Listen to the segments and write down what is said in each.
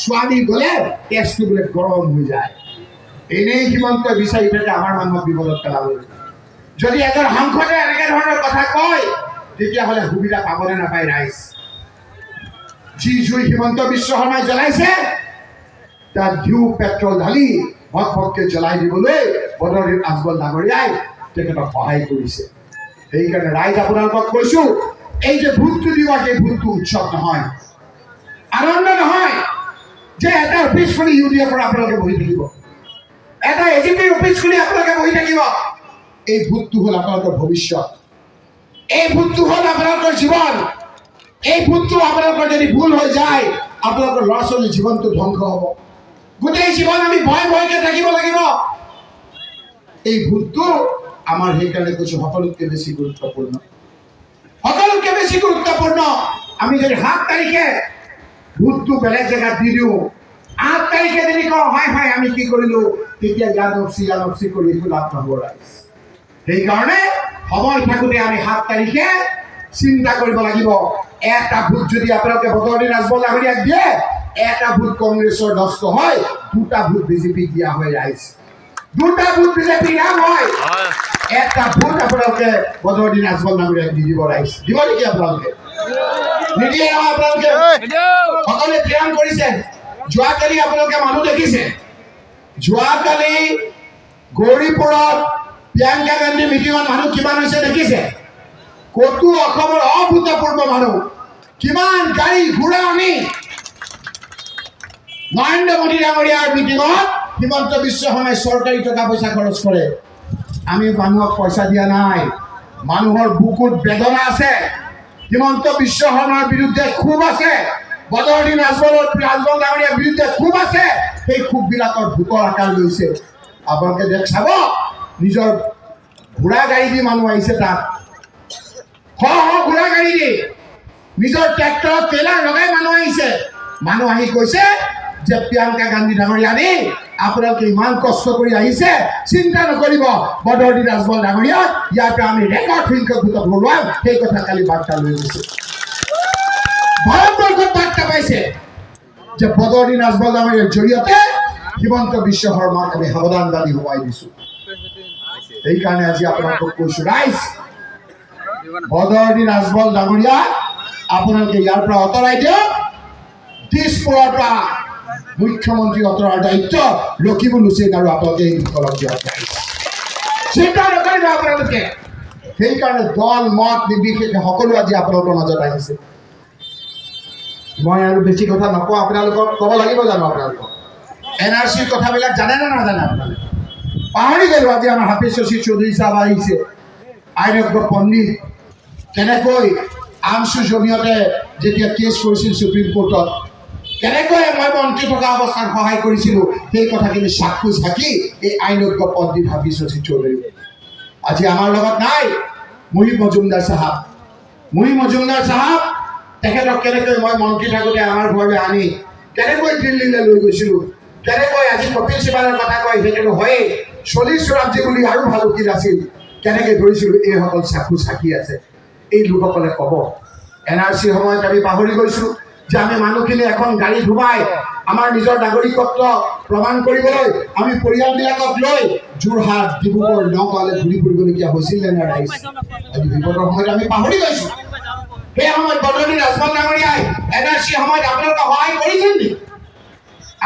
ছোৱালী গ'লে তেজটো বোলে গৰম হৈ যায়। এনেই হিমন্ত বিচাৰি থাকে আমাৰ মানুহক বিপদত পেলাবলৈ। যদি এজন সাংসদে এনেকে ধৰণৰ কথা কয় তেতিয়াহ'লে সুবিধা পাবনে নাপায় ৰাইজ? যি জুই হিমন্ত বিশ্ব শৰ্মাই জ্বলাইছে তাত ঘিউ পেট্ৰল ঢালি ভকভককে জ্বলাই দিবলৈ বদৰুদ্দিন আজমল ডাঙৰীয়াই তেখেতক সহায় কৰিছে। সেইকাৰণে ৰাইজ আপোনালোকক কৈছো, এই যে ভোটটো দিবা সেই ভোটটো উৎসৱ নহয়, আনন্দ নহয় যে এটা অফিচ খুলি UDF আপোনালোকে বহি থাকিব, এটা AGPৰ অফিচ খুলি আপোনালোকে বহি থাকিব। এই ভোটটো হ'ল আপোনালোকৰ ভৱিষ্যত, এই ভোটটো হ'ল আপোনালোকৰ জীৱন। এই ভোটটো আপোনালোকৰ যদি ভুল হৈ যায় আপোনালোকৰ ল'ৰা ছোৱালীৰ জীৱনটো ধ্বংস হ'ব। গোটেই জীৱন আমি ভয় ভয়কে থাকিব লাগিব। এই ভোটটো আমাৰ সেইকাৰণে কৈছো সকলোতকৈ বেছি গুৰুত্বপূৰ্ণ, সকলোতকৈ বেছি গুৰুত্বপূৰ্ণ। আমি যদি 7 তাৰিখে ভোটটো বেলেগ জেগাত দি দিওঁ, 8 তাৰিখে যদি কওঁ হয় হয় আমি কি কৰিলো, তেতিয়া ইয়ানপচি কৰি একো লাভ নহ'ব ৰাইজ। সেইকাৰণে সময় থাকোঁতে আমি 7 তাৰিখে চিন্তা কৰিব লাগিব। এটা ভোট যদি আপোনালোকে বদৰুদ্দিন আজমল ডাঙৰীয়াক দিয়ে, এটা ভোট কংগ্ৰেছৰ নষ্ট হয়, 2টা ভোট বিজেপিক দিয়া হয় ৰাইজ, 2টা ভোট বিজেপিৰ নাম হয়, এটা ভোট আপোনালোকে বদৰুদ্দিন আজমল ডাঙৰীয়াক দি দিব ৰাইজ। দিব নেকি আপোনালোকে? নিদিয়ে নহয়। আপোনালোকে সকলোৱে প্ৰিয়াম কৰিছে। যোৱাকালি আপোনালোকে মানুহ দেখিছে, যোৱাকালি গৌৰীপুৰত প্ৰিয়ংকা গান্ধী মিটিঙত মানুহ কিমান হৈছে দেখিছে? কতো অসমৰ অভূতপূৰ্ব মানুহ, কিমান গাড়ী ঘোঁৰা আনি নৰেন্দ্ৰ মোদী ডাঙৰীয়াৰ মিটিঙত হিমন্ত বিশ্ব শৰ্মাই চৰকাৰী টকা পইচা খৰচ কৰে। আমি মানুহক পইচা দিয়া নাই, মানুহৰ বুকুত বেদনা আছে, হিমন্ত বিশ্ব শৰ্মাৰ বিৰুদ্ধে ক্ষোভ আছে, বদৰুদ্দিন আজমল ডাঙৰীয়াৰ বিৰুদ্ধে ক্ষোভ আছে। সেই ক্ষোভবিলাকৰ ভোটৰ আকাৰ লৈছে। আপোনালোকে চাব, নিজৰ ঘোঁৰা গাড়ী দি মানুহ আহিছে, তাত ঘোঁৰা গাড়ী দি নিজৰ ট্ৰেক্টৰত ট্ৰেইলাৰ লগাই মানুহ আহিছে। মানুহ আহি কৈছে যে প্ৰিয়ংকা গান্ধী ডাঙৰীয়া নি আপোনালোকে ইমান কষ্ট কৰি আহিছে, চিন্তা নকৰিব, বদৰুদ্দিন আজমল ডাঙৰীয়াক ইয়াৰ পৰা আমি ৰেকৰ্ড সংখ্যক ভোটত হৰুৱাম। সেই কথা কালি বাৰ্তা লৈ গৈছে, ভাৰতবৰ্ষত বাৰ্তা পাইছে যে বদৰুদ্দিন আজমল ডাঙৰীয়াৰ জৰিয়তে হিমন্ত বিশ্ব শৰ্মাক আমি সাৱধানবাণী হোৱাই দিছো। সেইকাৰণে আজি আপোনালোকক কৈছো, ৰাইজ বদৰুদ্দিন আজমল ডাঙৰীয়া আপোনালোকে ইয়াৰ পৰা আঁতৰাই দিয়ক। দিছপুৰৰ পৰা মুখ্যমন্ত্ৰী অঁতৰাৰ দায়িত্ব ৰকিবুল হুছেইন আৰু আপোনালোকে চিন্তা নকৰিব আপোনালোকে। সেইকাৰণে দল মত নিৰ্বিশেষে সকলো আজি আপোনালোকৰ মাজত আহিছে। মই আৰু বেছি কথা নকওঁ, আপোনালোকক ক'ব লাগিব জানো? আপোনালোকক NRCৰ কথাবিলাক জানে নে নাজানে? আপোনালোকে পাহৰি গ'লো। আজি আমাৰ হাফিজ শশীৰ চৌধুৰী চাহাব আহিছে, আইনজ্ঞ পণ্ডিত, কেনেকৈ আমছুৰ জৰিয়তে যেতিয়া কেছ কৰিছিল সুপ্ৰিম কোৰ্টত, কেনেকৈ মই মন্ত্ৰী থকা অৱস্থাত সহায় কৰিছিলোঁ, সেই কথাখিনি চাক্ষুষ থাকি এই আইনজ্ঞ পণ্ডিত হাফিজ শশীৰ চৌধুৰী আজি আমাৰ লগত নাই। মুহিব মজুমদাৰ চাহাব, তেখেতক কেনেকৈ মই মন্ত্ৰী থাকোঁতে আমাৰ ঘৰলৈ আনি কেনেকৈ দিল্লীলৈ লৈ গৈছিলোঁ, কেনেকৈ আজি কপিল চিবালৰ কথা কয় সেইটোতো হয়েই, 40 ৰাজ্যী বুলি আৰু ভাল উকিল আছিল, কেনেকৈ ধৰিছিলোঁ, এইসকল চাক্ষুষ সাক্ষী আছে। এই লোকসকলে ক'ব NRCৰ সময়ত আমি পাহৰি গৈছোঁ যে আমি মানুহখিনি এখন গাড়ী ধুৱাই আমাৰ নিজৰ নাগৰিকত্ব প্ৰমাণ কৰিবলৈ আমি পৰিয়ালবিলাকক লৈ যোৰহাট, ডিব্ৰুগড়, নগাঁৱলৈ ঘূৰি ফুৰিবলগীয়া হৈছিল নে ৰাইজ? আজি বিপদৰ সময়ত আমি পাহৰি গৈছোঁ। সেই সময়ত বদৰুদ্দিন আজমল ডাঙৰীয়াই NRCৰ সময়ত আপোনালোকে সহায় কৰিছিল নেকি?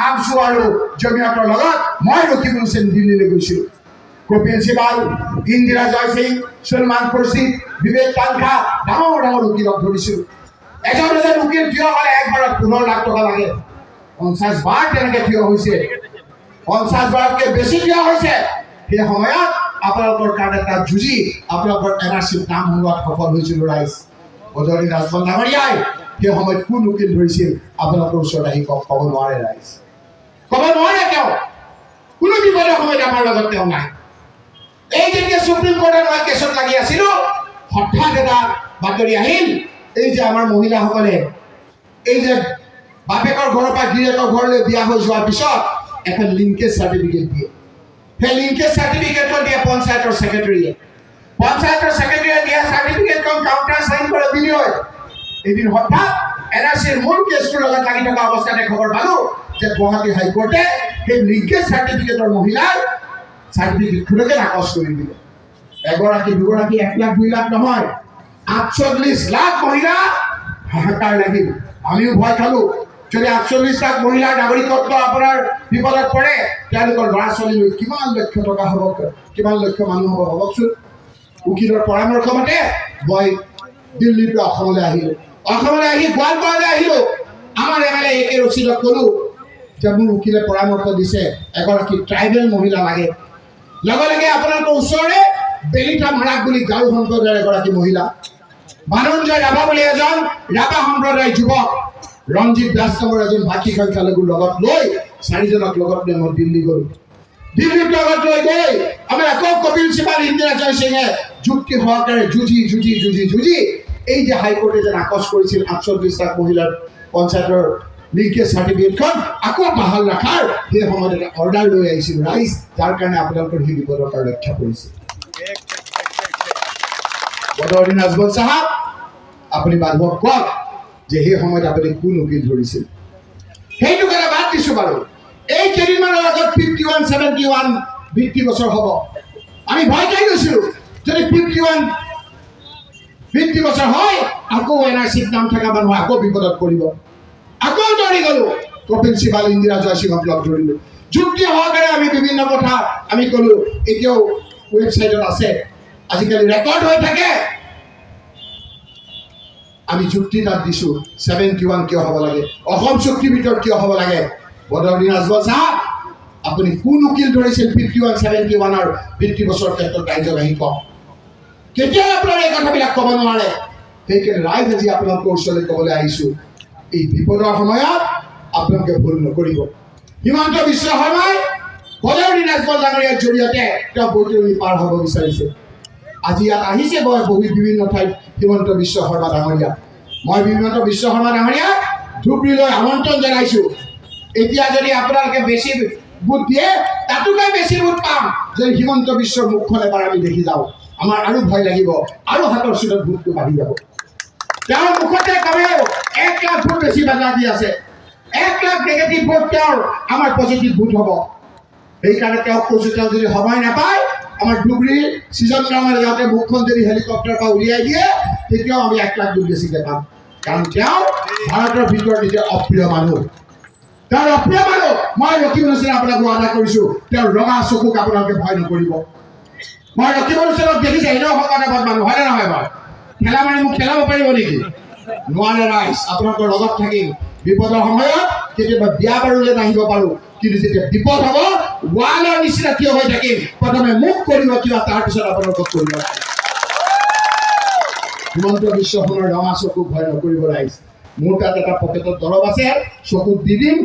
আমছু আৰু জমিয়তৰ লগত মই ৰকিবুল হুছেইন দিল্লীলৈ গৈছিলোঁ। কপিল চিবাল, ইন্দিৰা জয়সিং, সলমান খুৰছিদ, বিবেক তানখা, ডাঙৰ ডাঙৰ উকিলক ধৰিছিলোঁ। এজন উকিল থিয় হ'লে একবাৰত 15 লাখ টকা লাগে। 50 বাৰ তেনেকৈ থিয় হৈছে, 50 বাৰতকৈ বেছি থিয় হৈছে। সেই সময়ত আপোনালোকৰ কাৰণে তাত যুঁজি আপোনালোকৰ NRCৰ নাম হোৱাত সফল হৈছিলোঁ ৰাইজ। বদৰুদ্দিন আজমল ডাঙৰীয়াই সেই সময়ত কোন উকিল ধৰিছিল আপোনালোকৰ ওচৰত আহি ক'ব নোৱাৰে ৰাইজ, ক'ব নোৱাৰে। তেওঁ কোনো বিপদৰ সময়ত আমাৰ লগত তেওঁ নাই। এই যেতিয়া সুপ্ৰিম কোৰ্টত মই কেছত লাগি আছিলোঁ, হঠাৎ এটা বাতৰি আহিল, এই যে আমাৰ মহিলাসকলে এই যে বাপেকৰ ঘৰৰ পৰা গিৰিয়েকৰ ঘৰলৈ বিয়া হৈ যোৱাৰ পিছত এখন লিংকেজ চাৰ্টিফিকেট দিয়ে। সেই লিংকেজ চাৰ্টিফিকেটখন দিয়ে পঞ্চায়তৰ ছেক্ৰেটাৰীয়ে। পঞ্চায়তৰ ছেক্ৰেটাৰীয়ে দিয়া চাৰ্টিফিকেটখন কাউণ্টাৰ চাইন কৰে বিনিময়। এদিন হঠাৎ NRCৰ মূল কেছটোৰ লগত লাগি থকা অৱস্থাতে খবৰ পালোঁ যে গুৱাহাটী হাইকোৰ্টে সেই লিংকেজ চাৰ্টিফিকেটৰ মহিলাৰ চাৰ্টিফিকেটখনকে নাকচ কৰি দিলে। এগৰাকী দুগৰাকী 1 লাখ 2 লাখ নহয়, 48 লাখ মহিলা হাহাকাৰ লাগিল। আমিও ভয় খালোঁ। যদি 48 লাখ মহিলাৰ নাগৰিকত্ব আপোনাৰ বিপদত পৰে, তেওঁলোকৰ ল'ৰা ছোৱালীলৈ কিমান লক্ষ টকা হ'ব, কিমান লক্ষ মানুহ হ'ব ভাবকচোন। উকিলৰ পৰামৰ্শ মতে মই দিল্লীৰ পৰা অসমলৈ আহিলোঁ। অসমলৈ আহি গোৱালপাৰালৈ আহিলোঁ। আমাৰ MLA AK ৰচিদক ক'লোঁ যে মোৰ উকিলে পৰামৰ্শ দিছে এগৰাকী ট্ৰাইবেল মহিলা লাগে। লগে লগে আপোনালোকৰ ওচৰৰে বেলিঠা মাৰাক বুলি গাঁও সম্প্ৰদায়ৰ এগৰাকী মহিলা, বানুঞ্জয় ৰাভা বুলি এজন ৰাভা সম্প্ৰদায়ৰ যুৱক, ৰঞ্জিত দাস নামৰ এজন ভাষী সংখ্যালঘুৰ লগত লৈ 4জনক লগত লৈ মই দিল্লী গ'লোঁ। দিল্লীত লগত লৈ গৈ আমি আকৌ কপিল সিবাল, ইন্দিৰা জয়সিঙে যুক্তি সহকাৰে যুঁজি এই যে হাইকোৰ্টে যে নাকচ কৰিছিল 48 লাখ মহিলাৰ পঞ্চায়তৰ লিংকেজ চাৰ্টিফিকেটখন আকৌ বাহাল ৰখাৰ সেই সময়ত এটা অৰ্ডাৰ লৈ আহিছিল ৰাইজ, যাৰ কাৰণে আপোনালোকৰ সেই বিপদৰ পৰা ৰক্ষা পৰিছে। বদৰুদ্দিন আজমল চাহাব, আপুনি মানুহক কওক যে সেই সময়ত আপুনি কোন উকিল ধৰিছিল। সেইটো কাৰণে বাদ দিছোঁ বাৰু। এই কেইদিনমানৰ আগত 51-71 ভিত্তি বছৰ হ'ব। আমি ভয় খাই গৈছিলোঁ যদি 51 ভিত্তি বছৰ হয় আকৌ NRCত নাম থকা মানুহ আকৌ বিপদত পৰিব। আকৌ দৌৰি গ'লোঁ, কপিল সিবাল, ইন্দিৰা জয়সিঙক লগ ধৰিলোঁ। যুক্তি সহকাৰে আমি বিভিন্ন কথা আমি ক'লোঁ। এতিয়াও ৱেবছাইটত আছে, আজিকালি ৰেকৰ্ড হৈ থাকে। আমি যুক্তি তাত দিছোঁ 71 কিয় হ'ব লাগে, অসম চুক্তিৰ ভিতৰত কিয় হ'ব লাগে। বদৰুদ্দিন আজমল চাহাব, আপুনি কোন উকিল ধৰিছিল 51-71 ভিত্তি বছৰৰ ক্ষেত্ৰত ৰাইজক আহি কওক। কেতিয়াও আপোনাৰ এই কথাবিলাক ক'ব নোৱাৰে। সেইকাৰণে ৰাইজ আজি আপোনালোকৰ ওচৰলৈ ক'বলৈ আহিছোঁ, এই বিপদৰ সময়ত আপোনালোকে ভুল নকৰিব। হিমন্ত বিশ্ব শৰ্মাই বদৰুদ্দিন আজমল ডাঙৰীয়াৰ জৰিয়তে তেওঁ বৈতৰণি পাৰ হ'ব বিচাৰিছে। আজি ইয়াত আহিছে বহি বিভিন্ন ঠাইত হিমন্ত বিশ্ব শৰ্মা ডাঙৰীয়া। মই হিমন্ত বিশ্ব শৰ্মা ডাঙৰীয়াক ধুবুৰীলৈ আমন্ত্ৰণ জনাইছোঁ। এতিয়া যদি আপোনালোকে বেছি ভোট দিয়ে, তাতোকৈ বেছি ভোট পাম যদি হিমন্ত বিশ্বৰ মুখখন এবাৰ আমি দেখি যাওঁ। আমাৰ আৰু ভয় লাগিব, আৰু হাতৰ চিনত ভোটটো বাঢ়ি যাব। তেওঁৰ মুখতে কমেও 1 লাখ ভোট বেছি বাজা দি আছে। 1 লাখ নেগেটিভ ভোট তেওঁৰ, আমাৰ পজিটিভ ভোট হ'ব। সেইকাৰণে তেওঁক কৈছোঁ, তেওঁ যদি সময় নাপায় আমাৰ ধুবুৰীৰ সৃজন গ্ৰামলৈ যাওঁতে মুখখন যদি হেলিকপ্টাৰৰ পৰা উলিয়াই দিয়ে, তেতিয়াও আমি 1 লাখ ভোট বেছিকৈ পাম। কাৰণ তেওঁ ভাৰতৰ ভিতৰত এতিয়া অপ্ৰিয় মানুহ। তেওঁৰ অপ্ৰিয় মানুহ। মই ৰকিব হুছেইন আপোনাক ৱাদা কৰিছোঁ, তেওঁৰ ৰঙা চকুক আপোনালোকে ভয় নকৰিব। মই ৰকিব হুছেইনক দেখিছে, এনেও শকত মানুহ, হয়নে নহয় বাৰু? খেলা মাৰি মোক খেলাব পাৰিব নেকি? নোৱাৰে। ৰাইজ আপোনালোকৰ লগত থাকিম। বিপদৰ সময়ত কেতিয়াবা বিয়া বাৰুলৈ নাহিব পাৰোঁ, কিন্তু যেতিয়া বিপদ হ'ব ৱালৰ নিচিনা থিয় হৈ থাকিম। প্ৰথমে মোক কৰিব কিবা, তাৰপিছত আপোনালোকক কৰিব। হিমন্ত বিশ্ব শৰ্মাৰ ৰঙা চকুক ভয় নকৰিব ৰাইজ। মোৰ তাত এটা পকেটত দৰৱ আছে, চকুত দি দিম।